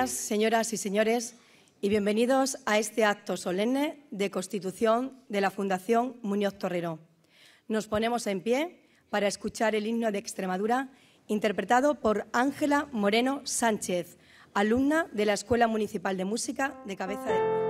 días, señoras y señores, y bienvenidos a este acto solemne de constitución de la Fundación Muñoz Torrero. Nos ponemos en pie para escuchar el himno de Extremadura, interpretado por Ángela Moreno Sánchez, alumna de la Escuela Municipal de Música de Cabeza del Buey.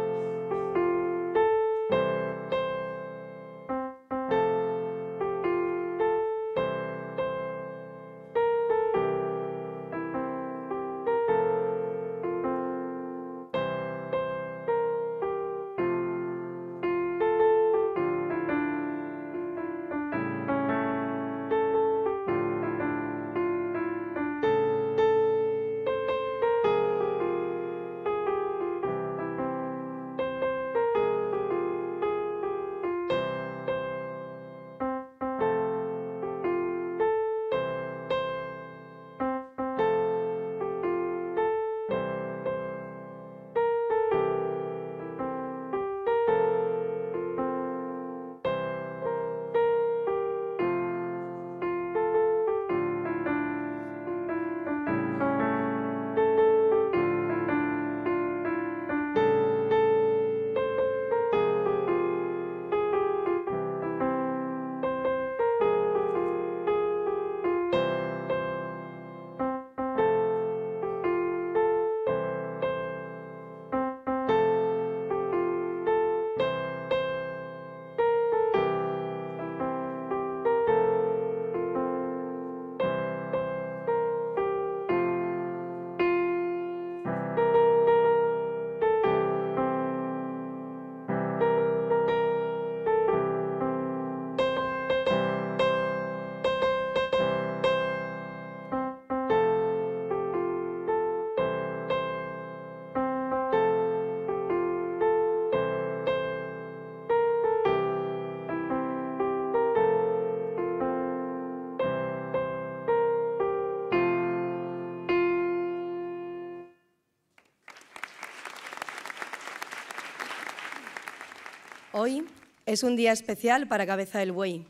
Hoy es un día especial para Cabeza del Buey,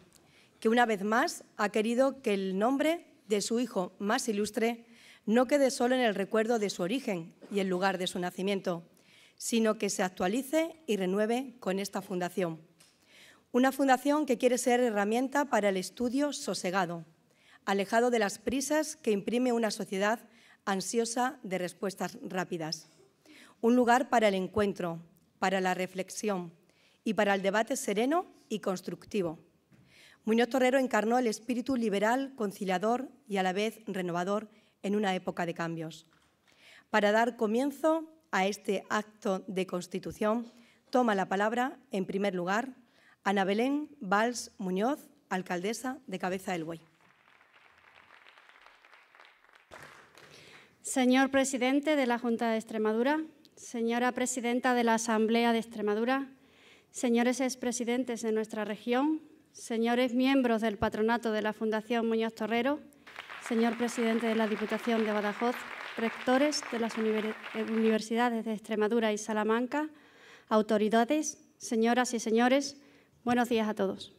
que una vez más ha querido que el nombre de su hijo más ilustre no quede solo en el recuerdo de su origen y el lugar de su nacimiento, sino que se actualice y renueve con esta fundación. Una fundación que quiere ser herramienta para el estudio sosegado, alejado de las prisas que imprime una sociedad ansiosa de respuestas rápidas. Un lugar para el encuentro, para la reflexión y para el debate sereno y constructivo. Muñoz Torrero encarnó el espíritu liberal, conciliador y a la vez renovador en una época de cambios. Para dar comienzo a este acto de constitución, toma la palabra, en primer lugar, Ana Belén Valls Muñoz, alcaldesa de Cabeza del Buey. Señor presidente de la Junta de Extremadura, señora presidenta de la Asamblea de Extremadura, señores expresidentes de nuestra región, señores miembros del patronato de la Fundación Muñoz Torrero, señor presidente de la Diputación de Badajoz, rectores de las universidades de Extremadura y Salamanca, autoridades, señoras y señores, buenos días a todos.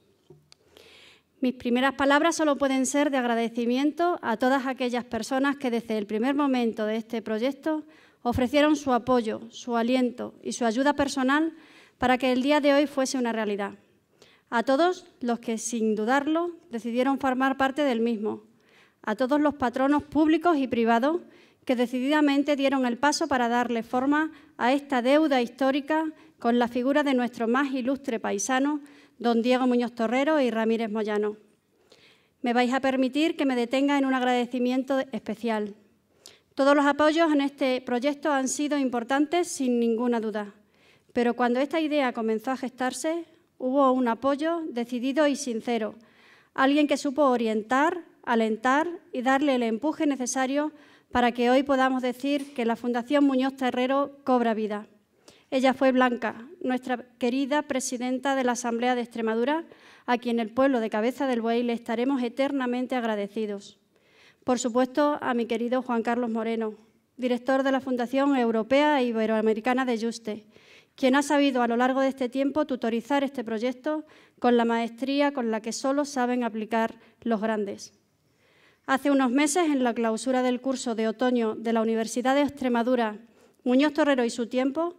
Mis primeras palabras solo pueden ser de agradecimiento a todas aquellas personas que desde el primer momento de este proyecto ofrecieron su apoyo, su aliento y su ayuda personal para que el día de hoy fuese una realidad. A todos los que, sin dudarlo, decidieron formar parte del mismo. A todos los patronos públicos y privados que decididamente dieron el paso para darle forma a esta deuda histórica con la figura de nuestro más ilustre paisano, don Diego Muñoz Torrero y Ramírez Moyano. Me vais a permitir que me detenga en un agradecimiento especial. Todos los apoyos en este proyecto han sido importantes sin ninguna duda. Pero cuando esta idea comenzó a gestarse, hubo un apoyo decidido y sincero, alguien que supo orientar, alentar y darle el empuje necesario para que hoy podamos decir que la Fundación Muñoz Torrero cobra vida. Ella fue Blanca, nuestra querida presidenta de la Asamblea de Extremadura, a quien el pueblo de Cabeza del Buey le estaremos eternamente agradecidos. Por supuesto, a mi querido Juan Carlos Moreno, director de la Fundación Europea e Iberoamericana de Yuste, quien ha sabido a lo largo de este tiempo tutorizar este proyecto con la maestría con la que solo saben aplicar los grandes. Hace unos meses, en la clausura del curso de otoño de la Universidad de Extremadura Muñoz Torrero y su tiempo,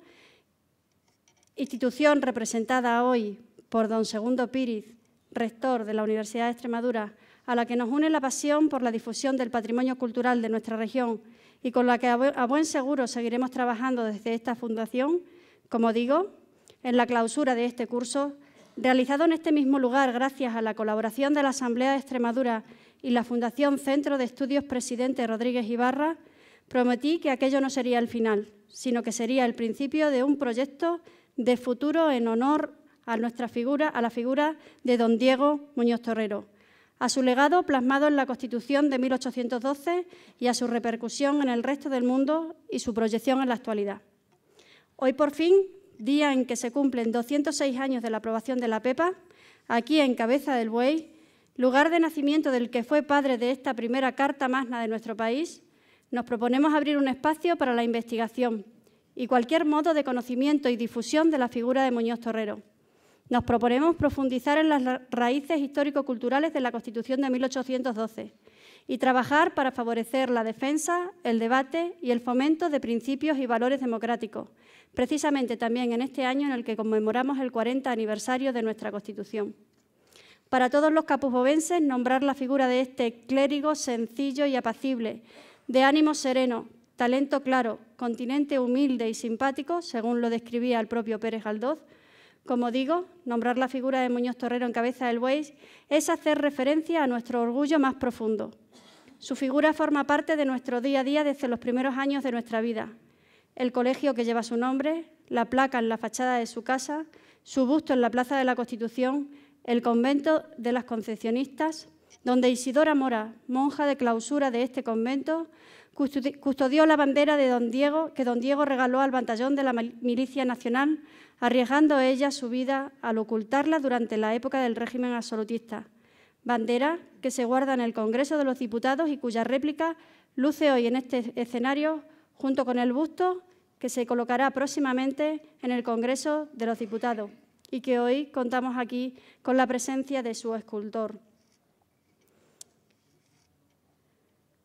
institución representada hoy por don Segundo Píriz, rector de la Universidad de Extremadura, a la que nos une la pasión por la difusión del patrimonio cultural de nuestra región y con la que a buen seguro seguiremos trabajando desde esta fundación, como digo, en la clausura de este curso, realizado en este mismo lugar gracias a la colaboración de la Asamblea de Extremadura y la Fundación Centro de Estudios Presidente Rodríguez Ibarra, prometí que aquello no sería el final, sino que sería el principio de un proyecto de futuro en honor a nuestra figura, a la figura de don Diego Muñoz Torrero, a su legado plasmado en la Constitución de 1812 y a su repercusión en el resto del mundo y su proyección en la actualidad. Hoy, por fin, día en que se cumplen 206 años de la aprobación de la PEPA, aquí en Cabeza del Buey, lugar de nacimiento del que fue padre de esta primera Carta Magna de nuestro país, nos proponemos abrir un espacio para la investigación y cualquier modo de conocimiento y difusión de la figura de Muñoz Torrero. Nos proponemos profundizar en las raíces histórico-culturales de la Constitución de 1812 y trabajar para favorecer la defensa, el debate y el fomento de principios y valores democráticos, precisamente también en este año en el que conmemoramos el 40 aniversario de nuestra Constitución. Para todos los capusbovenses, nombrar la figura de este clérigo sencillo y apacible, de ánimo sereno, talento claro, continente humilde y simpático, según lo describía el propio Pérez Galdós. Como digo, nombrar la figura de Muñoz Torrero en Cabeza del Buey es hacer referencia a nuestro orgullo más profundo. Su figura forma parte de nuestro día a día desde los primeros años de nuestra vida. El colegio que lleva su nombre, la placa en la fachada de su casa, su busto en la Plaza de la Constitución, el convento de las Concepcionistas, donde Isidora Mora, monja de clausura de este convento, custodió la bandera de don Diego, que don Diego regaló al batallón de la Milicia Nacional, arriesgando ella su vida al ocultarla durante la época del régimen absolutista. Bandera que se guarda en el Congreso de los Diputados y cuya réplica luce hoy en este escenario junto con el busto que se colocará próximamente en el Congreso de los Diputados y que hoy contamos aquí con la presencia de su escultor.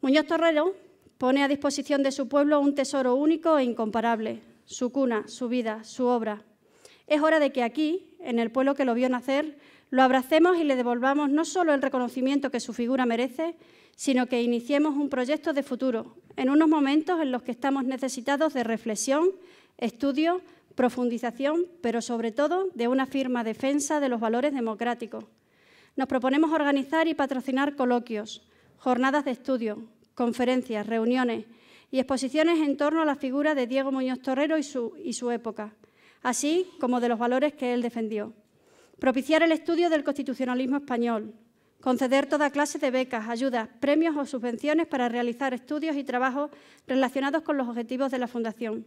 Muñoz Torrero pone a disposición de su pueblo un tesoro único e incomparable, su cuna, su vida, su obra. Es hora de que aquí, en el pueblo que lo vio nacer, lo abracemos y le devolvamos no solo el reconocimiento que su figura merece, sino que iniciemos un proyecto de futuro, en unos momentos en los que estamos necesitados de reflexión, estudio, profundización, pero sobre todo de una firme defensa de los valores democráticos. Nos proponemos organizar y patrocinar coloquios, jornadas de estudio, conferencias, reuniones y exposiciones en torno a la figura de Diego Muñoz Torrero y su época, así como de los valores que él defendió. Propiciar el estudio del constitucionalismo español, conceder toda clase de becas, ayudas, premios o subvenciones para realizar estudios y trabajos relacionados con los objetivos de la Fundación.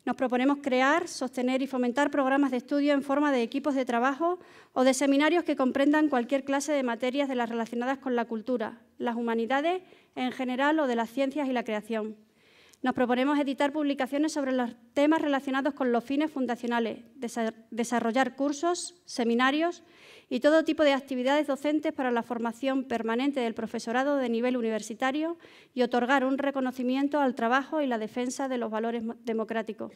Nos proponemos crear, sostener y fomentar programas de estudio en forma de equipos de trabajo o de seminarios que comprendan cualquier clase de materias de las relacionadas con la cultura, las humanidades en general o de las ciencias y la creación. Nos proponemos editar publicaciones sobre los temas relacionados con los fines fundacionales, desarrollar cursos, seminarios y todo tipo de actividades docentes para la formación permanente del profesorado de nivel universitario y otorgar un reconocimiento al trabajo y la defensa de los valores democráticos.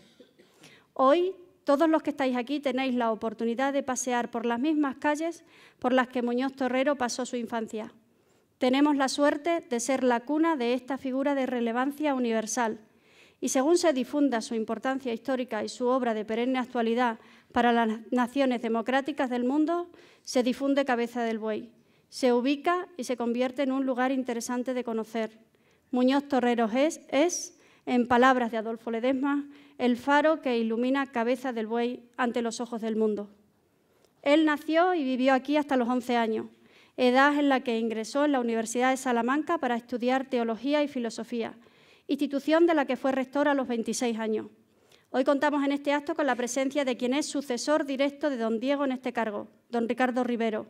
Hoy, todos los que estáis aquí tenéis la oportunidad de pasear por las mismas calles por las que Muñoz Torrero pasó su infancia. Tenemos la suerte de ser la cuna de esta figura de relevancia universal y según se difunda su importancia histórica y su obra de perenne actualidad para las naciones democráticas del mundo, se difunde Cabeza del Buey, se ubica y se convierte en un lugar interesante de conocer. Muñoz Torrero es, en palabras de Adolfo Ledesma, el faro que ilumina Cabeza del Buey ante los ojos del mundo. Él nació y vivió aquí hasta los 11 años, edad en la que ingresó en la Universidad de Salamanca para estudiar Teología y Filosofía, institución de la que fue rector a los 26 años. Hoy contamos en este acto con la presencia de quien es sucesor directo de don Diego en este cargo, don Ricardo Rivero,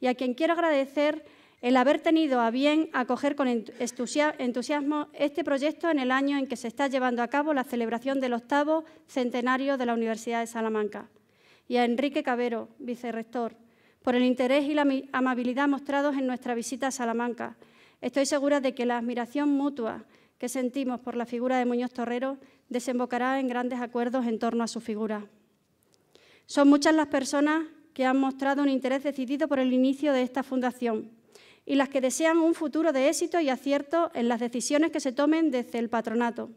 y a quien quiero agradecer el haber tenido a bien acoger con entusiasmo este proyecto en el año en que se está llevando a cabo la celebración del 8º centenario de la Universidad de Salamanca, y a Enrique Cabero, vicerrector, por el interés y la amabilidad mostrados en nuestra visita a Salamanca. Estoy segura de que la admiración mutua que sentimos por la figura de Muñoz Torrero desembocará en grandes acuerdos en torno a su figura. Son muchas las personas que han mostrado un interés decidido por el inicio de esta fundación y las que desean un futuro de éxito y acierto en las decisiones que se tomen desde el patronato.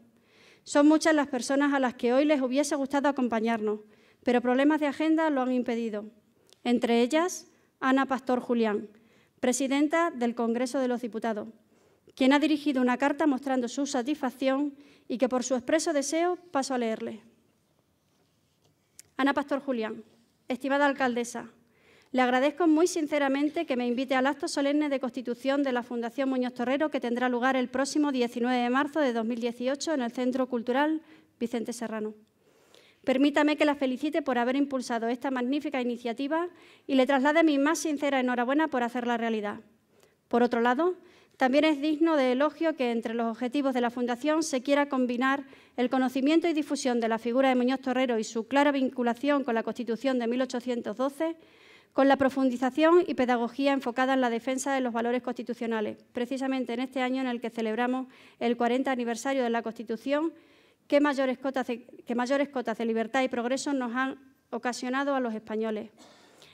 Son muchas las personas a las que hoy les hubiese gustado acompañarnos, pero problemas de agenda lo han impedido. Entre ellas, Ana Pastor Julián, presidenta del Congreso de los Diputados, quien ha dirigido una carta mostrando su satisfacción y que por su expreso deseo paso a leerle. Ana Pastor Julián, estimada alcaldesa, le agradezco muy sinceramente que me invite al acto solemne de constitución de la Fundación Muñoz Torrero, que tendrá lugar el próximo 19 de marzo de 2018 en el Centro Cultural Vicente Serrano. Permítame que la felicite por haber impulsado esta magnífica iniciativa y le traslade mi más sincera enhorabuena por hacerla realidad. Por otro lado, también es digno de elogio que entre los objetivos de la Fundación se quiera combinar el conocimiento y difusión de la figura de Muñoz Torrero y su clara vinculación con la Constitución de 1812, con la profundización y pedagogía enfocada en la defensa de los valores constitucionales, precisamente en este año en el que celebramos el 40 aniversario de la Constitución, que mayores cotas de libertad y progreso nos han ocasionado a los españoles.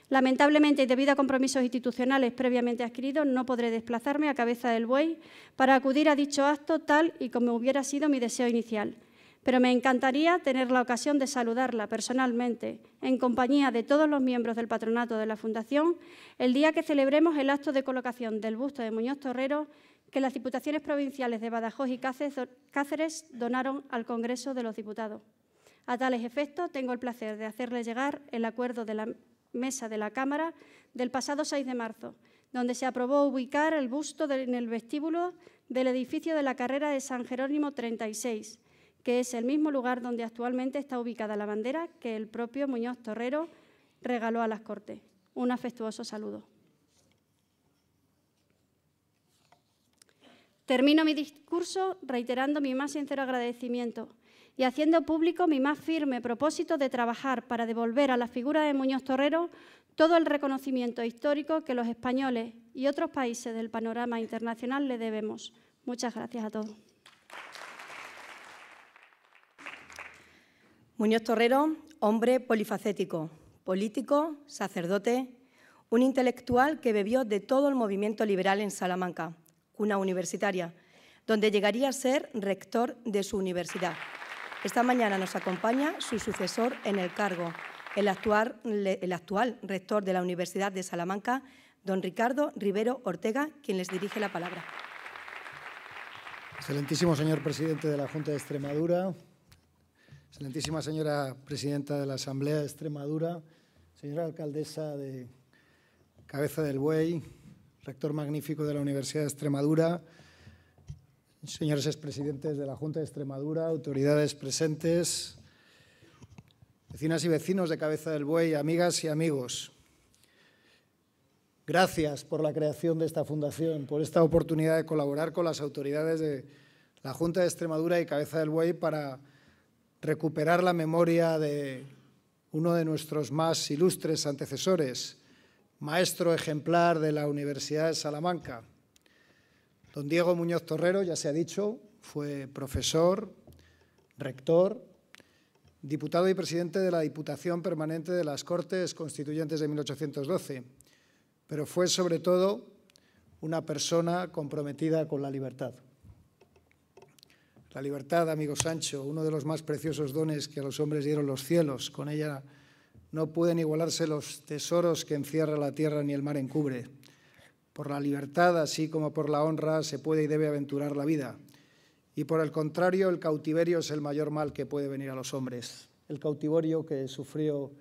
Lamentablemente, y debido a compromisos institucionales previamente adquiridos, no podré desplazarme a Cabeza del Buey para acudir a dicho acto tal y como hubiera sido mi deseo inicial. Pero me encantaría tener la ocasión de saludarla personalmente, en compañía de todos los miembros del patronato de la Fundación, el día que celebremos el acto de colocación del busto de Muñoz Torrero que las Diputaciones Provinciales de Badajoz y Cáceres donaron al Congreso de los Diputados. A tales efectos, tengo el placer de hacerle llegar el acuerdo de la Mesa de la Cámara del pasado 6 de marzo, donde se aprobó ubicar el busto en el vestíbulo del edificio de la carrera de San Jerónimo 36, que es el mismo lugar donde actualmente está ubicada la bandera que el propio Muñoz Torrero regaló a las Cortes. Un afectuoso saludo. Termino mi discurso reiterando mi más sincero agradecimiento y haciendo público mi más firme propósito de trabajar para devolver a la figura de Muñoz Torrero todo el reconocimiento histórico que los españoles y otros países del panorama internacional le debemos. Muchas gracias a todos. Muñoz Torrero, hombre polifacético, político, sacerdote, un intelectual que bebió de todo el movimiento liberal en Salamanca, cuna universitaria, donde llegaría a ser rector de su universidad. Esta mañana nos acompaña su sucesor en el cargo, el actual rector de la Universidad de Salamanca, don Ricardo Rivero Ortega, quien les dirige la palabra. Excelentísimo señor presidente de la Junta de Extremadura, excelentísima señora presidenta de la Asamblea de Extremadura, señora alcaldesa de Cabeza del Buey, rector magnífico de la Universidad de Extremadura, señores expresidentes de la Junta de Extremadura, autoridades presentes, vecinas y vecinos de Cabeza del Buey, amigas y amigos. Gracias por la creación de esta fundación, por esta oportunidad de colaborar con las autoridades de la Junta de Extremadura y Cabeza del Buey para recuperar la memoria de uno de nuestros más ilustres antecesores, maestro ejemplar de la Universidad de Salamanca. Don Diego Muñoz Torrero, ya se ha dicho, fue profesor, rector, diputado y presidente de la Diputación Permanente de las Cortes Constituyentes de 1812, pero fue sobre todo una persona comprometida con la libertad. La libertad, amigo Sancho, uno de los más preciosos dones que a los hombres dieron los cielos. Con ella no pueden igualarse los tesoros que encierra la tierra ni el mar encubre. Por la libertad, así como por la honra, se puede y debe aventurar la vida. Y por el contrario, el cautiverio es el mayor mal que puede venir a los hombres. El cautiverio que sufrió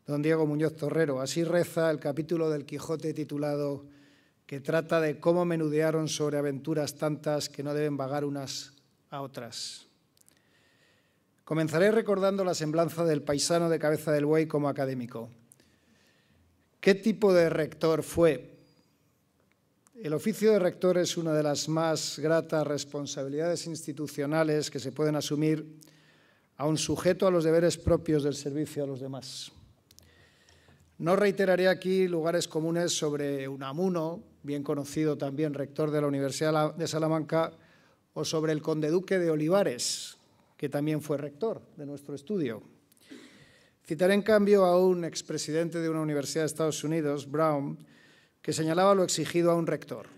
don Diego Muñoz Torrero. Así reza el capítulo del Quijote titulado que trata de cómo menudearon sobre aventuras tantas que no deben vagar unas a otras. Comenzaré recordando la semblanza del paisano de Cabeza del Buey como académico. ¿Qué tipo de rector fue? El oficio de rector es una de las más gratas responsabilidades institucionales que se pueden asumir a un sujeto a los deberes propios del servicio a los demás. No reiteraré aquí lugares comunes sobre Unamuno, bien conocido también rector de la Universidad de Salamanca, o sobre el conde duque de Olivares, que también fue rector de nuestro estudio. Citaré, en cambio, a un expresidente de una universidad de Estados Unidos, Brown, que señalaba lo exigido a un rector.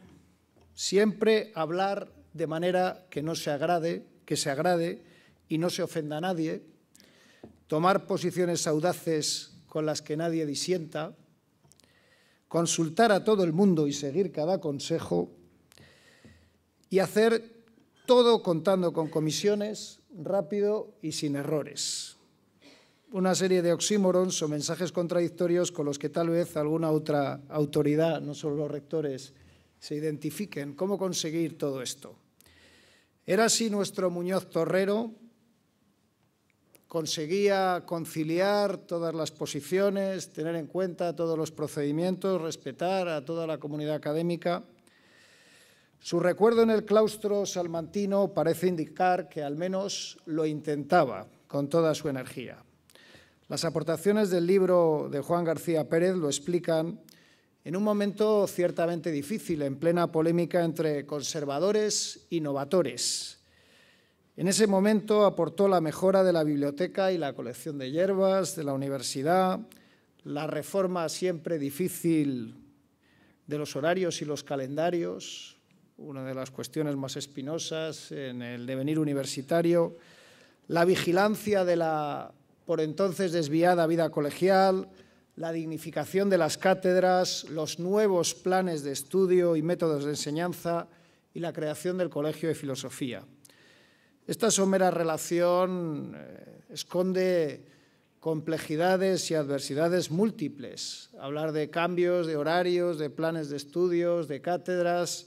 Siempre hablar de manera que se agrade y no se ofenda a nadie, tomar posiciones audaces con las que nadie disienta, consultar a todo el mundo y seguir cada consejo, y hacer todo contando con comisiones, rápido y sin errores. Una serie de oxímorons o mensajes contradictorios con los que tal vez alguna otra autoridad, no solo los rectores, se identifiquen. ¿Cómo conseguir todo esto? Era así nuestro Muñoz Torrero. Conseguía conciliar todas las posiciones, tener en cuenta todos los procedimientos, respetar a toda la comunidad académica. Su recuerdo en el claustro salmantino parece indicar que al menos lo intentaba con toda su energía. Las aportaciones del libro de Juan García Pérez lo explican en un momento ciertamente difícil, en plena polémica entre conservadores y novatores. En ese momento aportó la mejora de la biblioteca y la colección de hierbas de la universidad, la reforma siempre difícil de los horarios y los calendarios, una de las cuestiones más espinosas en el devenir universitario, la vigilancia de la por entonces desviada vida colegial, la dignificación de las cátedras, los nuevos planes de estudio y métodos de enseñanza y la creación del Colegio de Filosofía. Esta somera relación esconde complejidades y adversidades múltiples. Hablar de cambios, de horarios, de planes de estudios, de cátedras,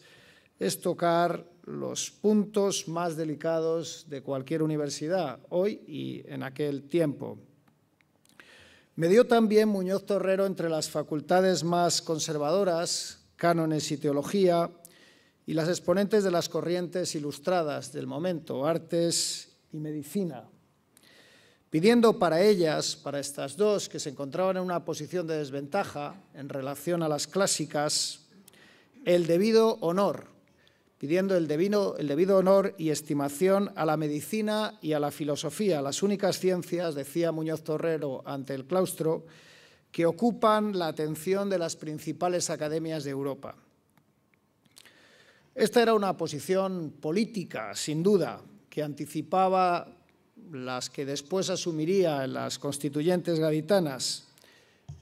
es tocar los puntos más delicados de cualquier universidad, hoy y en aquel tiempo. Medió también Muñoz Torrero entre las facultades más conservadoras, cánones y teología, y las exponentes de las corrientes ilustradas del momento, artes y medicina, pidiendo para ellas, para estas dos, que se encontraban en una posición de desventaja en relación a las clásicas, el debido honor, pidiendo el debido honor y estimación a la medicina y a la filosofía, las únicas ciencias, decía Muñoz Torrero ante el claustro, que ocupan la atención de las principales academias de Europa. Esta era una posición política, sin duda, que anticipaba las que después asumiría en las constituyentes gaditanas.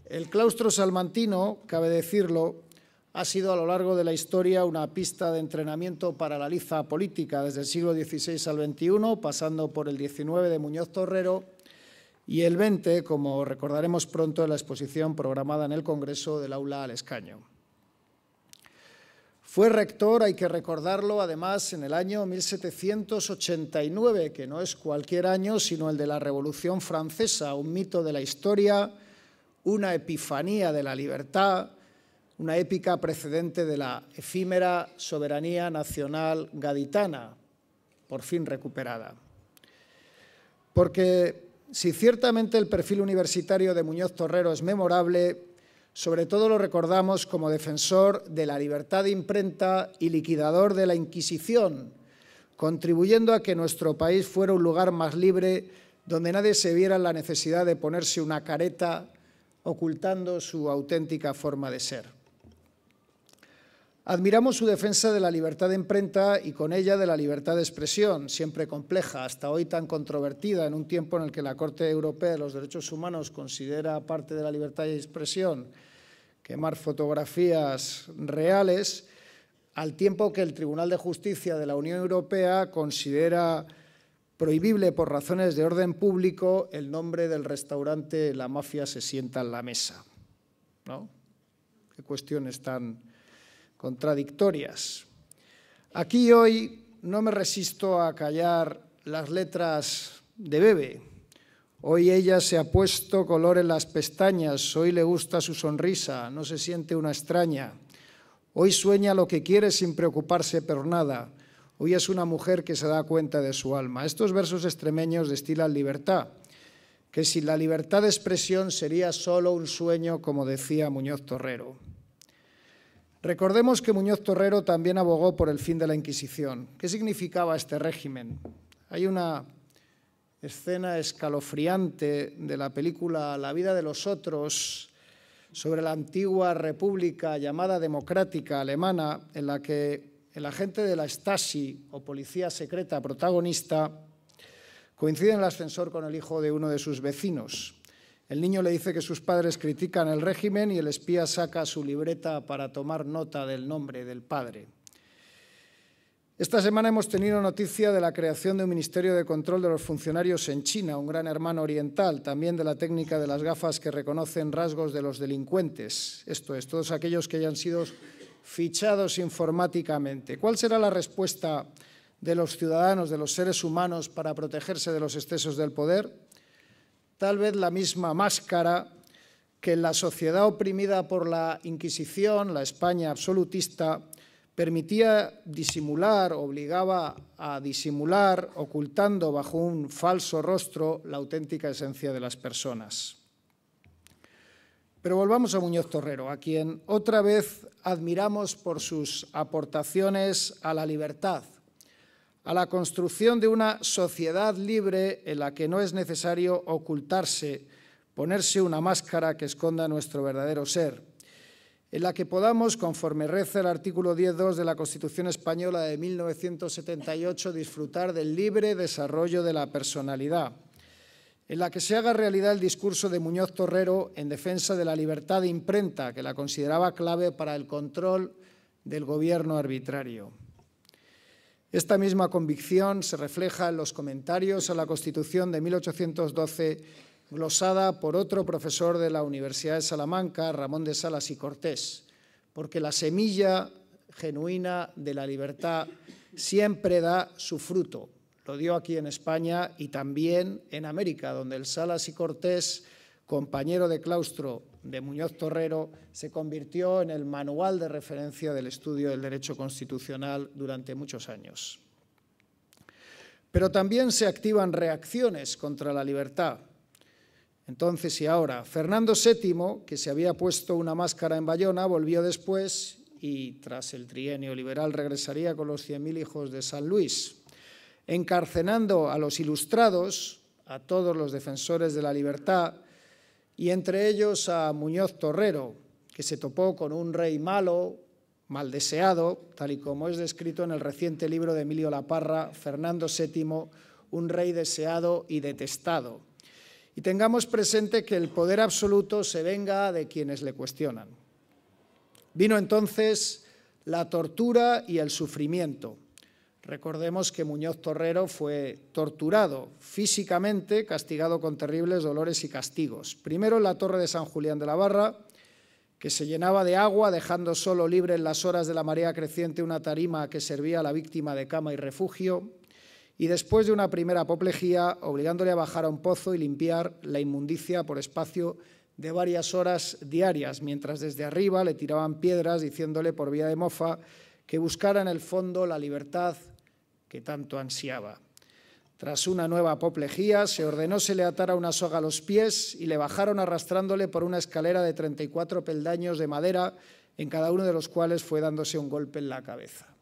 El claustro salmantino, cabe decirlo, ha sido a lo largo de la historia una pista de entrenamiento para la liza política desde el siglo XVI al XXI, pasando por el XIX de Muñoz Torrero y el XX, como recordaremos pronto en la exposición programada en el Congreso del Aula al Escaño. Fue rector, hay que recordarlo, además, en el año 1789, que no es cualquier año, sino el de la Revolución Francesa, un mito de la historia, una epifanía de la libertad, una épica precedente de la efímera soberanía nacional gaditana, por fin recuperada. Porque si ciertamente el perfil universitario de Muñoz Torrero es memorable, sobre todo lo recordamos como defensor de la libertad de imprenta y liquidador de la Inquisición, contribuyendo a que nuestro país fuera un lugar más libre donde nadie se viera en la necesidad de ponerse una careta ocultando su auténtica forma de ser. Admiramos su defensa de la libertad de imprenta y con ella de la libertad de expresión, siempre compleja, hasta hoy tan controvertida en un tiempo en el que la Corte Europea de los Derechos Humanos considera parte de la libertad de expresión quemar fotografías reales, al tiempo que el Tribunal de Justicia de la Unión Europea considera prohibible por razones de orden público el nombre del restaurante La Mafia se sienta en la mesa, ¿no? Qué cuestiones tan contradictorias. Aquí hoy no me resisto a callar las letras de Bebe. Hoy ella se ha puesto color en las pestañas, hoy le gusta su sonrisa, no se siente una extraña. Hoy sueña lo que quiere sin preocuparse por nada. Hoy es una mujer que se da cuenta de su alma. Estos versos extremeños destilan libertad, que sin la libertad de expresión sería solo un sueño, como decía Muñoz Torrero. Recordemos que Muñoz Torrero también abogó por el fin de la Inquisición. ¿Qué significaba este régimen? Hay una escena escalofriante de la película La vida de los otros, sobre la antigua república llamada democrática alemana, en la que el agente de la Stasi o policía secreta protagonista coincide en el ascensor con el hijo de uno de sus vecinos. El niño le dice que sus padres critican el régimen y el espía saca su libreta para tomar nota del nombre del padre. Esta semana hemos tenido noticia de la creación de un Ministerio de Control de los Funcionarios en China, un gran hermano oriental, también de la técnica de las gafas que reconocen rasgos de los delincuentes, esto es, todos aquellos que hayan sido fichados informáticamente. ¿Cuál será la respuesta de los ciudadanos, de los seres humanos, para protegerse de los excesos del poder? Tal vez la misma máscara que en la sociedad oprimida por la Inquisición, la España absolutista, permitía disimular, obligaba a disimular, ocultando bajo un falso rostro la auténtica esencia de las personas. Pero volvamos a Muñoz Torrero, a quien otra vez admiramos por sus aportaciones a la libertad, a la construcción de una sociedad libre en la que no es necesario ocultarse, ponerse una máscara que esconda nuestro verdadero ser, en la que podamos, conforme reza el artículo 10.2 de la Constitución Española de 1978, disfrutar del libre desarrollo de la personalidad, en la que se haga realidad el discurso de Muñoz Torrero en defensa de la libertad de imprenta, que la consideraba clave para el control del gobierno arbitrario. Esta misma convicción se refleja en los comentarios a la Constitución de 1812, glosada por otro profesor de la Universidad de Salamanca, Ramón de Salas y Cortés, porque la semilla genuina de la libertad siempre da su fruto. Lo dio aquí en España y también en América, donde el Salas y Cortés, compañero de claustro de Muñoz Torrero, se convirtió en el manual de referencia del estudio del derecho constitucional durante muchos años. Pero también se activan reacciones contra la libertad. Entonces y ahora, Fernando VII, que se había puesto una máscara en Bayona, volvió después y tras el trienio liberal regresaría con los 100.000 hijos de San Luis, encarcelando a los ilustrados, a todos los defensores de la libertad, y entre ellos a Muñoz Torrero, que se topó con un rey malo, mal deseado, tal y como es descrito en el reciente libro de Emilio Laparra, Fernando VII, un rey deseado y detestado. Y tengamos presente que el poder absoluto se venga de quienes le cuestionan. Vino entonces la tortura y el sufrimiento. Recordemos que Muñoz Torrero fue torturado físicamente, castigado con terribles dolores y castigos. Primero en la Torre de San Julián de la Barra, que se llenaba de agua, dejando solo libre en las horas de la marea creciente una tarima que servía a la víctima de cama y refugio, y después de una primera apoplejía, obligándole a bajar a un pozo y limpiar la inmundicia por espacio de varias horas diarias, mientras desde arriba le tiraban piedras diciéndole por vía de mofa que buscara en el fondo la libertad que tanto ansiaba. Tras una nueva apoplejía, se ordenó se le atara una soga a los pies y le bajaron arrastrándole por una escalera de 34 peldaños de madera, en cada uno de los cuales fue dándose un golpe en la cabeza.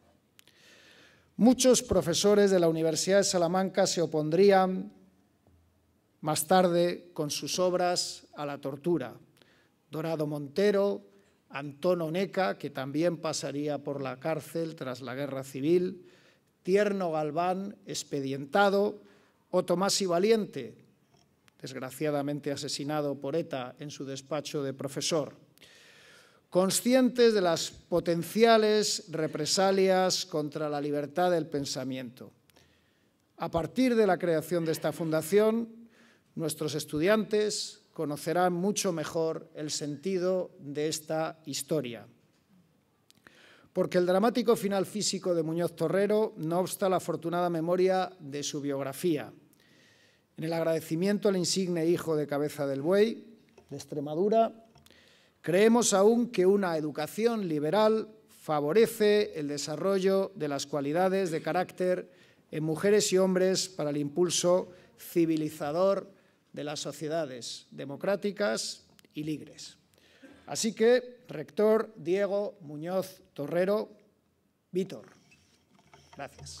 Muchos profesores de la Universidad de Salamanca se opondrían más tarde con sus obras a la tortura. Dorado Montero, Antón Oneca, que también pasaría por la cárcel tras la Guerra Civil, Tierno Galván, expedientado, o Tomás y Valiente, desgraciadamente asesinado por ETA en su despacho de profesor. Conscientes de las potenciales represalias contra la libertad del pensamiento. A partir de la creación de esta fundación, nuestros estudiantes conocerán mucho mejor el sentido de esta historia. Porque el dramático final físico de Muñoz Torrero no obsta la afortunada memoria de su biografía. En el agradecimiento al insigne hijo de Cabeza del Buey, de Extremadura, creemos aún que una educación liberal favorece el desarrollo de las cualidades de carácter en mujeres y hombres para el impulso civilizador de las sociedades democráticas y libres. Así que, rector Diego Muñoz Torrero, Vítor. Gracias.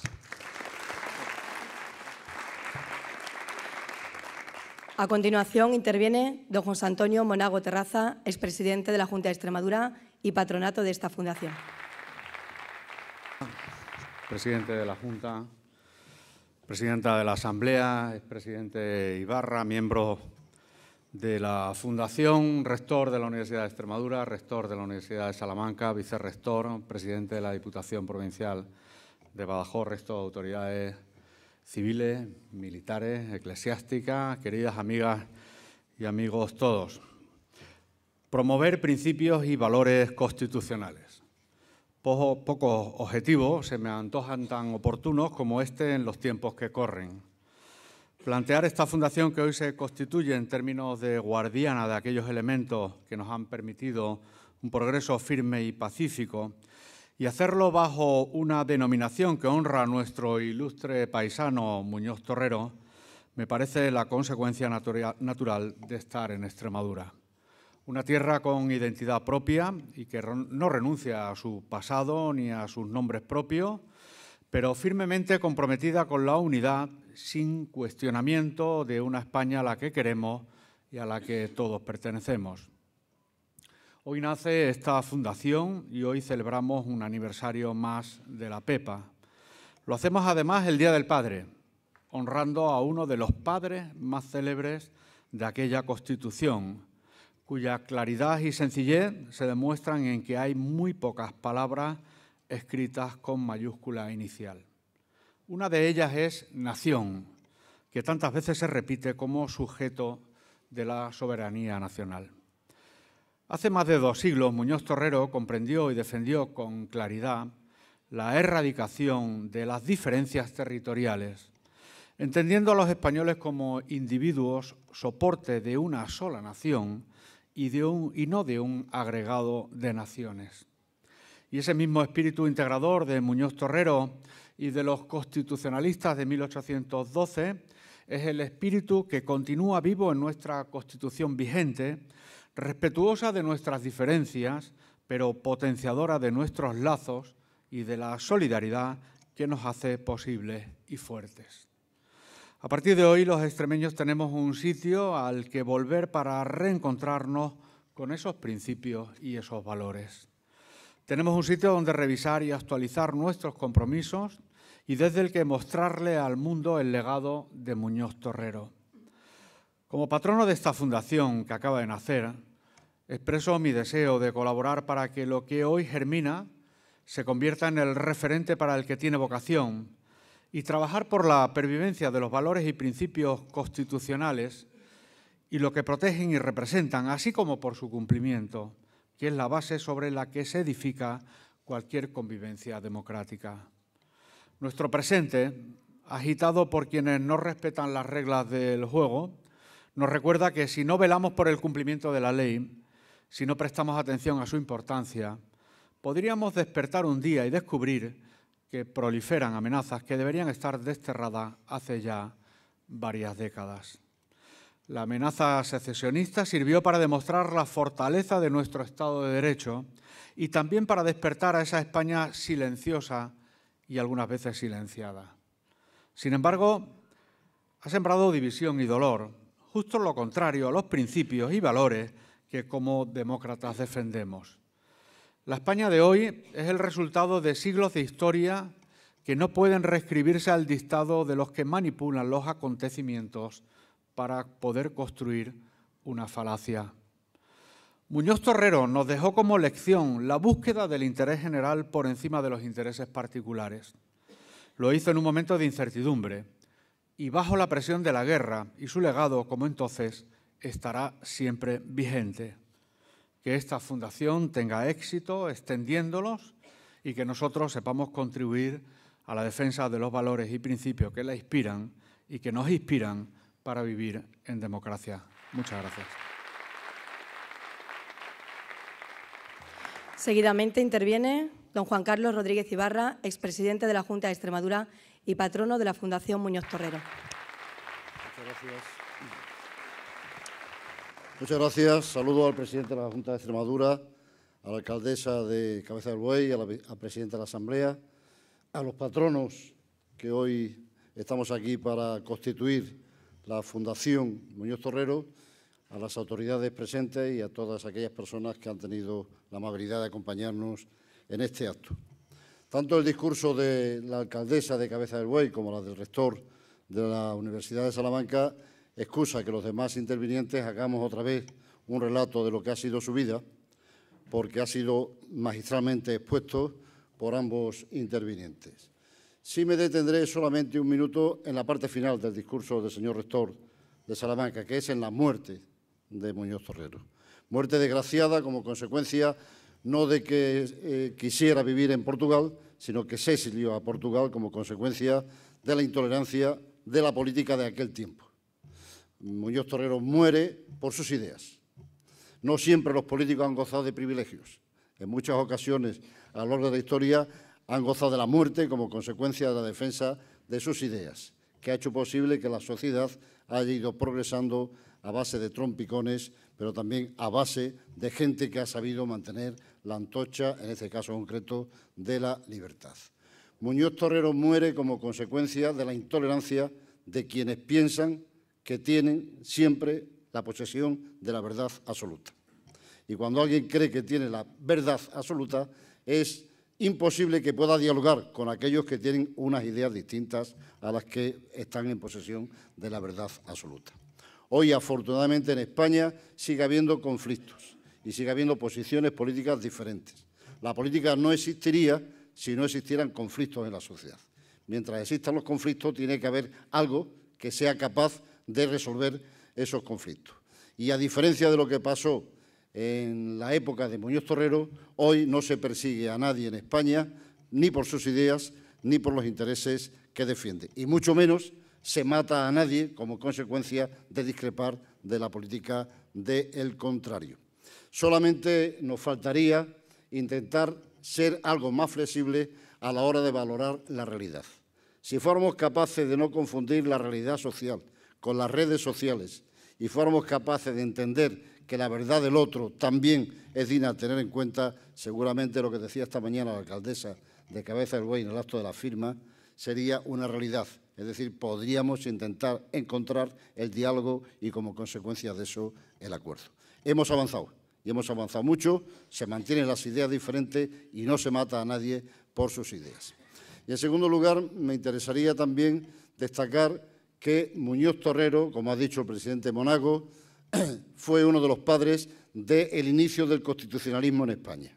A continuación interviene don José Antonio Monago Terraza, expresidente de la Junta de Extremadura y patronato de esta fundación. Presidente de la Junta, presidenta de la Asamblea, expresidente Ibarra, miembros de la Fundación, rector de la Universidad de Extremadura, rector de la Universidad de Salamanca, vicerrector, presidente de la Diputación Provincial de Badajoz, resto de autoridades civiles, militares, eclesiásticas, queridas amigas y amigos todos. Promover principios y valores constitucionales. Pocos objetivos se me antojan tan oportunos como este en los tiempos que corren. Plantear esta fundación que hoy se constituye en términos de guardiana de aquellos elementos que nos han permitido un progreso firme y pacífico y hacerlo bajo una denominación que honra a nuestro ilustre paisano Muñoz Torrero me parece la consecuencia natural de estar en Extremadura. Una tierra con identidad propia y que no renuncia a su pasado ni a sus nombres propios, pero firmemente comprometida con la unidad sin cuestionamiento de una España a la que queremos y a la que todos pertenecemos. Hoy nace esta fundación y hoy celebramos un aniversario más de la Pepa. Lo hacemos además el Día del Padre, honrando a uno de los padres más célebres de aquella Constitución, cuya claridad y sencillez se demuestran en que hay muy pocas palabras escritas con mayúscula inicial. Una de ellas es nación, que tantas veces se repite como sujeto de la soberanía nacional. Hace más de 2 siglos, Muñoz Torrero comprendió y defendió con claridad la erradicación de las diferencias territoriales, entendiendo a los españoles como individuos soporte de una sola nación y no de un agregado de naciones. Y ese mismo espíritu integrador de Muñoz Torrero y de los constitucionalistas de 1812 es el espíritu que continúa vivo en nuestra Constitución vigente, respetuosa de nuestras diferencias, pero potenciadora de nuestros lazos y de la solidaridad que nos hace posibles y fuertes. A partir de hoy, los extremeños tenemos un sitio al que volver para reencontrarnos con esos principios y esos valores. Tenemos un sitio donde revisar y actualizar nuestros compromisos y desde el que mostrarle al mundo el legado de Muñoz Torrero. Como patrono de esta fundación que acaba de nacer, expreso mi deseo de colaborar para que lo que hoy germina se convierta en el referente para el que tiene vocación y trabajar por la pervivencia de los valores y principios constitucionales y lo que protegen y representan, así como por su cumplimiento, que es la base sobre la que se edifica cualquier convivencia democrática. Nuestro presente, agitado por quienes no respetan las reglas del juego, nos recuerda que si no velamos por el cumplimiento de la ley, si no prestamos atención a su importancia, podríamos despertar un día y descubrir que proliferan amenazas que deberían estar desterradas hace ya varias décadas. La amenaza secesionista sirvió para demostrar la fortaleza de nuestro Estado de Derecho y también para despertar a esa España silenciosa y algunas veces silenciada. Sin embargo, ha sembrado división y dolor, justo lo contrario a los principios y valores que como demócratas defendemos. La España de hoy es el resultado de siglos de historia que no pueden reescribirse al dictado de los que manipulan los acontecimientos para poder construir una falacia. Muñoz Torrero nos dejó como lección la búsqueda del interés general por encima de los intereses particulares. Lo hizo en un momento de incertidumbre y bajo la presión de la guerra, y su legado, como entonces, estará siempre vigente. Que esta fundación tenga éxito extendiéndolos y que nosotros sepamos contribuir a la defensa de los valores y principios que la inspiran y que nos inspiran para vivir en democracia. Muchas gracias. Seguidamente interviene don Juan Carlos Rodríguez Ibarra, expresidente de la Junta de Extremadura y patrono de la Fundación Muñoz Torrero. Muchas gracias. Muchas gracias. Saludo al presidente de la Junta de Extremadura, a la alcaldesa de Cabeza del Buey, al presidente de la Asamblea, a los patronos que hoy estamos aquí para constituir la Fundación Muñoz Torrero, a las autoridades presentes y a todas aquellas personas que han tenido la amabilidad de acompañarnos en este acto. Tanto el discurso de la alcaldesa de Cabeza del Buey como la del rector de la Universidad de Salamanca excusa que los demás intervinientes hagamos otra vez un relato de lo que ha sido su vida, porque ha sido magistralmente expuesto por ambos intervinientes. Sí me detendré solamente un minuto en la parte final del discurso del señor rector de Salamanca, que es en la muerte de Muñoz Torrero. Muerte desgraciada como consecuencia no de que quisiera vivir en Portugal, sino que se exilió a Portugal como consecuencia de la intolerancia de la política de aquel tiempo. Muñoz Torrero muere por sus ideas. No siempre los políticos han gozado de privilegios. En muchas ocasiones a lo largo de la historia han gozado de la muerte como consecuencia de la defensa de sus ideas, que ha hecho posible que la sociedad haya ido progresando a base de trompicones, pero también a base de gente que ha sabido mantener la antorcha, en este caso concreto, de la libertad. Muñoz Torrero muere como consecuencia de la intolerancia de quienes piensan que tienen siempre la posesión de la verdad absoluta. Y cuando alguien cree que tiene la verdad absoluta, es imposible que pueda dialogar con aquellos que tienen unas ideas distintas a las que están en posesión de la verdad absoluta. Hoy, afortunadamente, en España sigue habiendo conflictos y sigue habiendo posiciones políticas diferentes. La política no existiría si no existieran conflictos en la sociedad. Mientras existan los conflictos, tiene que haber algo que sea capaz de resolver esos conflictos. Y a diferencia de lo que pasó en la época de Muñoz Torrero, hoy no se persigue a nadie en España, ni por sus ideas, ni por los intereses que defiende. Y mucho menos se mata a nadie como consecuencia de discrepar de la política del contrario. Solamente nos faltaría intentar ser algo más flexible a la hora de valorar la realidad. Si fuéramos capaces de no confundir la realidad social con las redes sociales y fuéramos capaces de entender que la verdad del otro también es digna de tener en cuenta, seguramente lo que decía esta mañana la alcaldesa de Cabeza del Buey en el acto de la firma sería una realidad. Es decir, podríamos intentar encontrar el diálogo y, como consecuencia de eso, el acuerdo. Hemos avanzado, y hemos avanzado mucho, se mantienen las ideas diferentes y no se mata a nadie por sus ideas. Y, en segundo lugar, me interesaría también destacar que Muñoz Torrero, como ha dicho el presidente Monago, fue uno de los padres del inicio del constitucionalismo en España.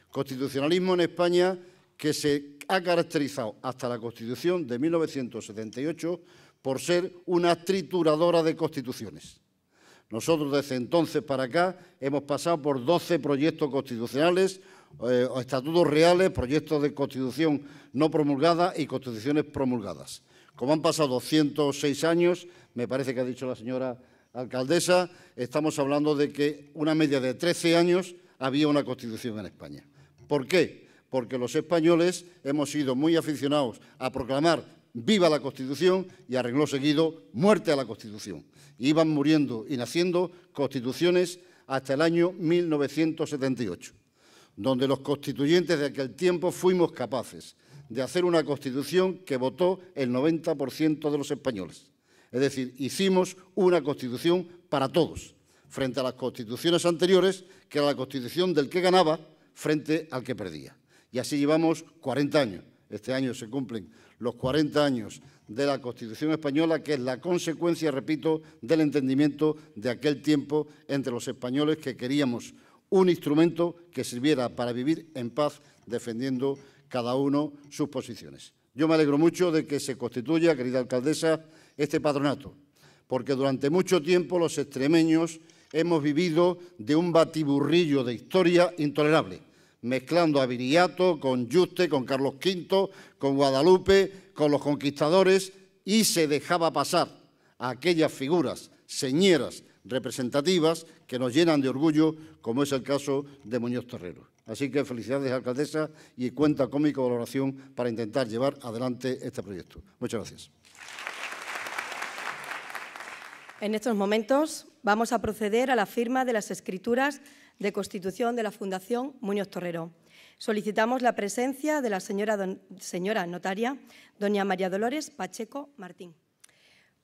Constitucionalismo en España que se ha caracterizado hasta la Constitución de 1978 por ser una trituradora de constituciones. Nosotros desde entonces para acá hemos pasado por 12 proyectos constitucionales, estatutos reales, proyectos de constitución no promulgada y constituciones promulgadas. Como han pasado 106 años, me parece que ha dicho la señora alcaldesa, estamos hablando de que una media de 13 años había una Constitución en España. ¿Por qué? Porque los españoles hemos sido muy aficionados a proclamar viva la Constitución y a renglón seguido muerte a la Constitución. Iban muriendo y naciendo constituciones hasta el año 1978, donde los constituyentes de aquel tiempo fuimos capaces de hacer una Constitución que votó el 90% de los españoles. Es decir, hicimos una Constitución para todos, frente a las constituciones anteriores, que era la Constitución del que ganaba frente al que perdía. Y así llevamos 40 años. Este año se cumplen los 40 años de la Constitución española, que es la consecuencia, repito, del entendimiento de aquel tiempo entre los españoles que queríamos un instrumento que sirviera para vivir en paz, defendiendo cada uno sus posiciones. Yo me alegro mucho de que se constituya, querida alcaldesa, este patronato, porque durante mucho tiempo los extremeños hemos vivido de un batiburrillo de historia intolerable, mezclando a Viriato con Yuste, con Carlos V, con Guadalupe, con los conquistadores, y se dejaba pasar a aquellas figuras señeras representativas que nos llenan de orgullo, como es el caso de Muñoz Torrero. Así que felicidades, alcaldesa, y cuenta con mi colaboración para intentar llevar adelante este proyecto. Muchas gracias. En estos momentos vamos a proceder a la firma de las escrituras de constitución de la Fundación Muñoz Torrero. Solicitamos la presencia de la señora notaria, doña María Dolores Pacheco Martín.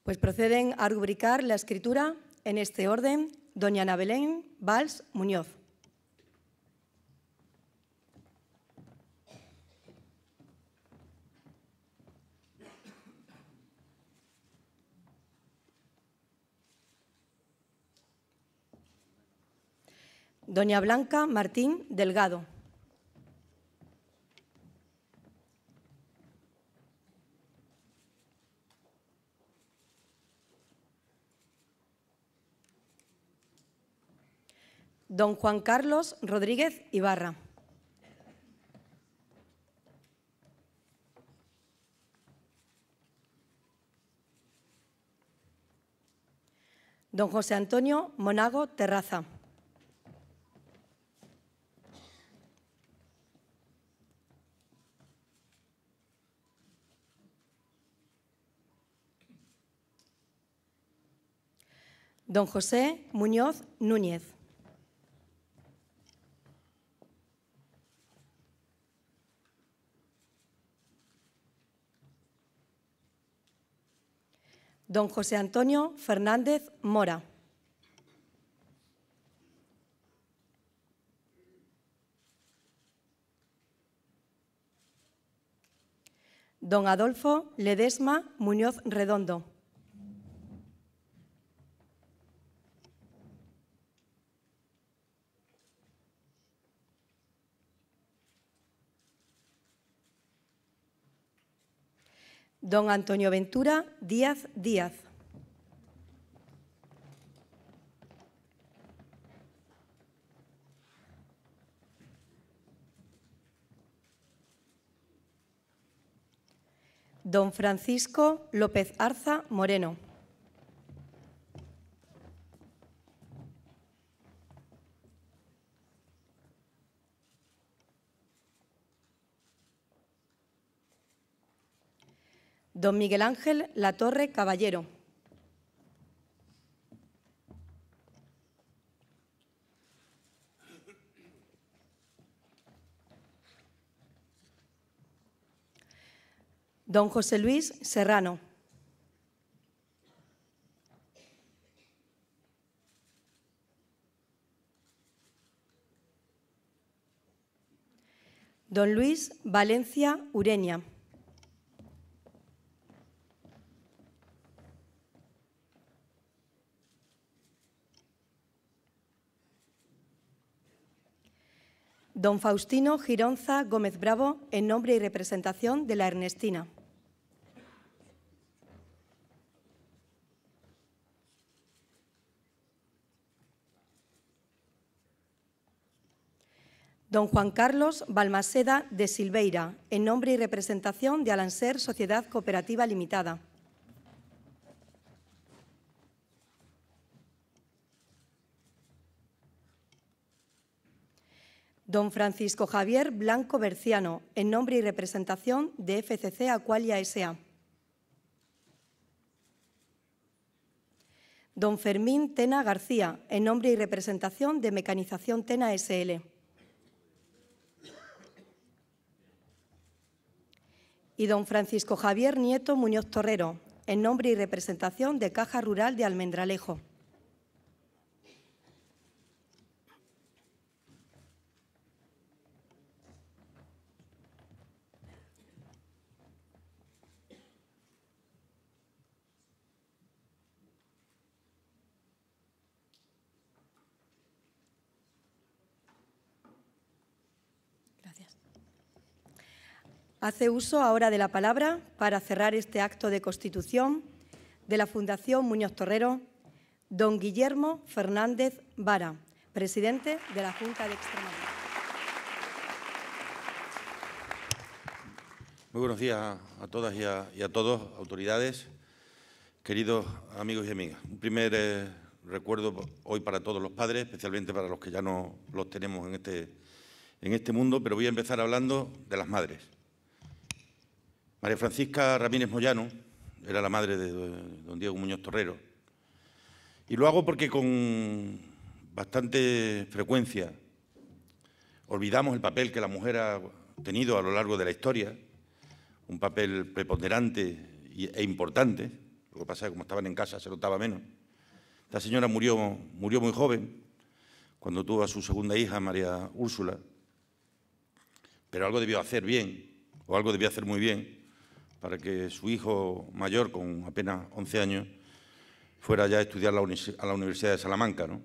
Pues proceden a rubricar la escritura en este orden doña Ana Belén Valls Muñoz. Doña Blanca Martín Delgado. Don Juan Carlos Rodríguez Ibarra. Don José Antonio Monago Terraza. Don José Muñoz Núñez. Don José Antonio Fernández Mora. Don Adolfo Ledesma Muñoz Redondo. Don Antonio Ventura Díaz Díaz. Don Francisco López Arza Moreno. Don Miguel Ángel Latorre Caballero. Don José Luis Serrano. Don Luis Valencia Ureña. Don Faustino Gironza Gómez Bravo, en nombre y representación de la Ernestina. Don Juan Carlos Balmaseda de Silveira, en nombre y representación de Alanser Sociedad Cooperativa Limitada. Don Francisco Javier Blanco Berciano, en nombre y representación de FCC Aqualia S.A. Don Fermín Tena García, en nombre y representación de Mecanización Tena S.L. Y don Francisco Javier Nieto Muñoz Torrero, en nombre y representación de Caja Rural de Almendralejo. Hace uso ahora de la palabra para cerrar este acto de constitución de la Fundación Muñoz Torrero, don Guillermo Fernández Vara, presidente de la Junta de Extremadura. Muy buenos días a todas y a todos, autoridades, queridos amigos y amigas. Un primer recuerdo hoy para todos los padres, especialmente para los que ya no los tenemos en este mundo, pero voy a empezar hablando de las madres. María Francisca Ramírez Moyano era la madre de don Diego Muñoz Torrero. Y lo hago porque con bastante frecuencia olvidamos el papel que la mujer ha tenido a lo largo de la historia, un papel preponderante e importante, Lo que pasa es que como estaban en casa se notaba menos. Esta señora murió muy joven, cuando tuvo a su segunda hija, María Úrsula, pero algo debió hacer bien, o algo debió hacer muy bien, para que su hijo mayor, con apenas 11 años, fuera ya a estudiar a la Universidad de Salamanca, ¿no?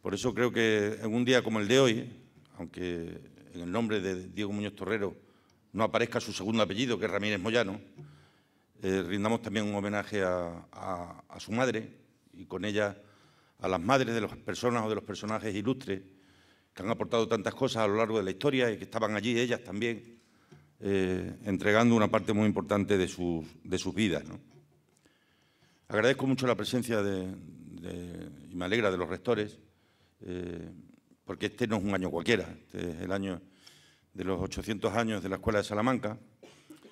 Por eso creo que en un día como el de hoy, aunque en el nombre de Diego Muñoz Torrero no aparezca su segundo apellido, que es Ramírez Moyano, rindamos también un homenaje a su madre y con ella a las madres de las personas o de los personajes ilustres que han aportado tantas cosas a lo largo de la historia y que estaban allí ellas también, entregando una parte muy importante de sus vidas, ¿no? Agradezco mucho la presencia y me alegra de los rectores, porque este no es un año cualquiera, este es el año de los 800 años de la Escuela de Salamanca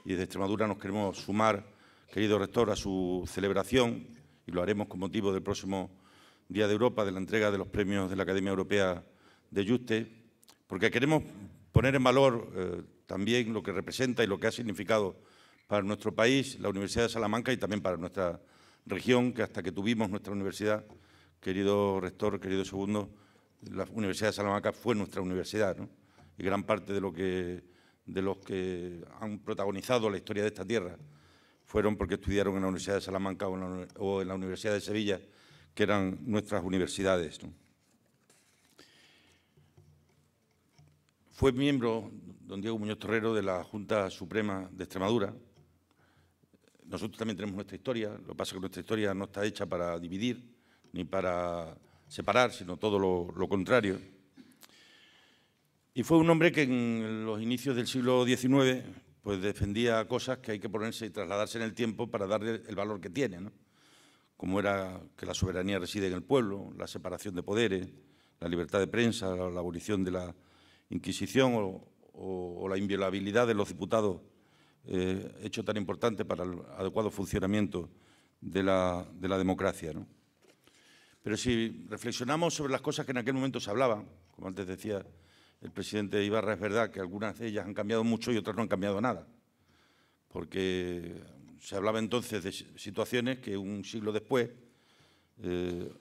y desde Extremadura nos queremos sumar, querido rector, a su celebración y lo haremos con motivo del próximo Día de Europa, de la entrega de los premios de la Academia Europea de Juste, porque queremos poner en valor también lo que representa y lo que ha significado para nuestro país la Universidad de Salamanca y también para nuestra región, que hasta que tuvimos nuestra universidad, querido rector, querido segundo, la Universidad de Salamanca fue nuestra universidad, ¿no? Y gran parte de los que han protagonizado la historia de esta tierra fueron porque estudiaron en la Universidad de Salamanca o en la Universidad de Sevilla, que eran nuestras universidades, ¿no? Fue miembro, don Diego Muñoz Torrero, de la Junta Suprema de Extremadura. Nosotros también tenemos nuestra historia, lo que pasa es que nuestra historia no está hecha para dividir ni para separar, sino todo lo contrario. Y fue un hombre que en los inicios del siglo XIX pues defendía cosas que hay que ponerse y trasladarse en el tiempo para darle el valor que tiene, ¿no? Como era que la soberanía reside en el pueblo, la separación de poderes, la libertad de prensa, la abolición de la Inquisición o la inviolabilidad de los diputados, hecho tan importante para el adecuado funcionamiento de la democracia, ¿no? Pero si reflexionamos sobre las cosas que en aquel momento se hablaban, como antes decía el presidente Ibarra, es verdad que algunas de ellas han cambiado mucho y otras no han cambiado nada, porque se hablaba entonces de situaciones que un siglo después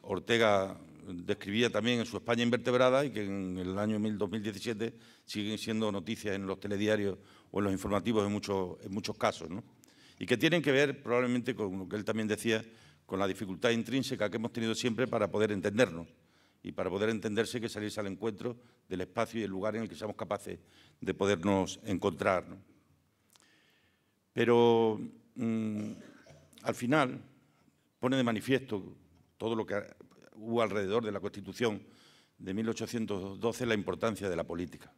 Ortega describía también en su España invertebrada y que en el año 2017 siguen siendo noticias en los telediarios o en los informativos en muchos casos, ¿no? Y que tienen que ver probablemente con lo que él también decía, con la dificultad intrínseca que hemos tenido siempre para poder entendernos y para poder entenderse que salirse al encuentro del espacio y el lugar en el que seamos capaces de podernos encontrar, ¿no? Pero al final pone de manifiesto todo lo que hubo alrededor de la Constitución de 1812, la importancia de la política.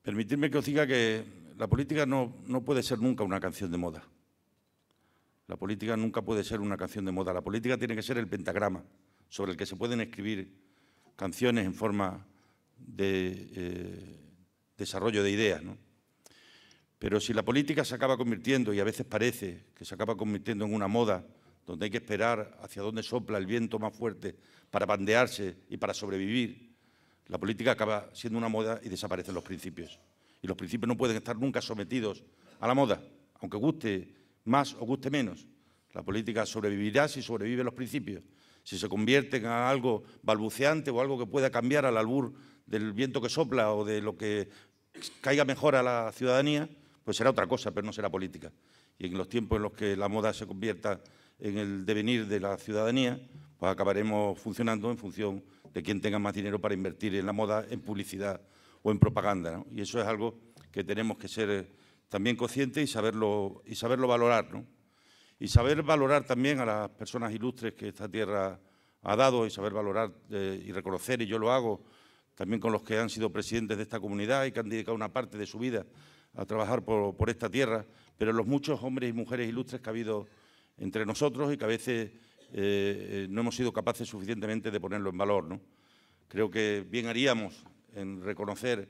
Permitidme que os diga que la política no puede ser nunca una canción de moda. La política nunca puede ser una canción de moda. La política tiene que ser el pentagrama sobre el que se pueden escribir canciones en forma de desarrollo de ideas, ¿no? Pero si la política se acaba convirtiendo, y a veces parece que se acaba convirtiendo en una moda, donde hay que esperar hacia dónde sopla el viento más fuerte para bandearse y para sobrevivir, la política acaba siendo una moda y desaparecen los principios. Y los principios no pueden estar nunca sometidos a la moda, aunque guste más o guste menos. La política sobrevivirá si sobreviven los principios. Si se convierte en algo balbuceante o algo que pueda cambiar al albur del viento que sopla o de lo que caiga mejor a la ciudadanía, pues será otra cosa, pero no será política. Y en los tiempos en los que la moda se convierta en el devenir de la ciudadanía, pues acabaremos funcionando en función de quién tenga más dinero para invertir en la moda, en publicidad o en propaganda, ¿no? Y eso es algo que tenemos que ser también conscientes y saberlo valorar, ¿no? Y saber valorar también a las personas ilustres que esta tierra ha dado y saber valorar y reconocer, y yo lo hago también con los que han sido presidentes de esta comunidad y que han dedicado una parte de su vida a trabajar por esta tierra, pero los muchos hombres y mujeres ilustres que ha habido entre nosotros y que a veces no hemos sido capaces suficientemente de ponerlo en valor, ¿no? Creo que bien haríamos en reconocer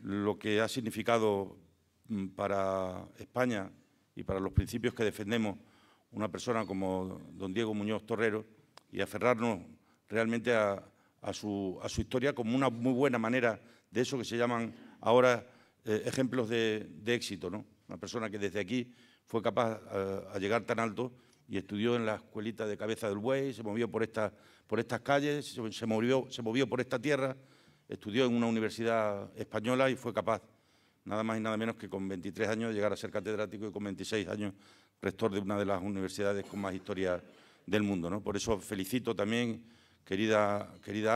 lo que ha significado para España y para los principios que defendemos una persona como don Diego Muñoz Torrero y aferrarnos realmente a su historia como una muy buena manera de eso que se llaman ahora ejemplos de éxito, ¿no? Una persona que desde aquí fue capaz a llegar tan alto y estudió en la escuelita de Cabeza del Buey, se movió por estas calles, se movió por esta tierra, estudió en una universidad española y fue capaz, nada más y nada menos que con 23 años, de llegar a ser catedrático y con 26 años rector de una de las universidades con más historia del mundo, ¿no? Por eso felicito también, querida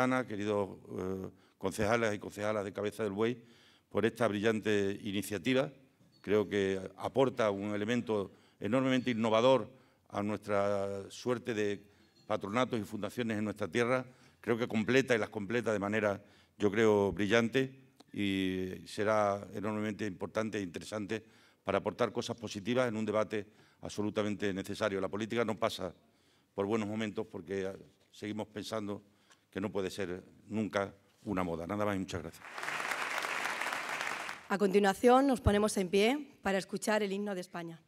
Ana, queridos concejales y concejalas de Cabeza del Buey, por esta brillante iniciativa. Creo que aporta un elemento enormemente innovador a nuestra suerte de patronatos y fundaciones en nuestra tierra. Creo que las completa de manera, yo creo, brillante, y será enormemente importante e interesante para aportar cosas positivas en un debate absolutamente necesario. La política no pasa por buenos momentos porque seguimos pensando que no puede ser nunca una moda. Nada más y muchas gracias. A continuación, nos ponemos en pie para escuchar el himno de España.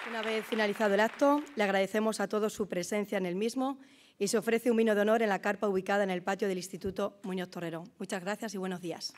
Una vez finalizado el acto, le agradecemos a todos su presencia en el mismo y se ofrece un vino de honor en la carpa ubicada en el patio del Instituto Muñoz Torrero. Muchas gracias y buenos días.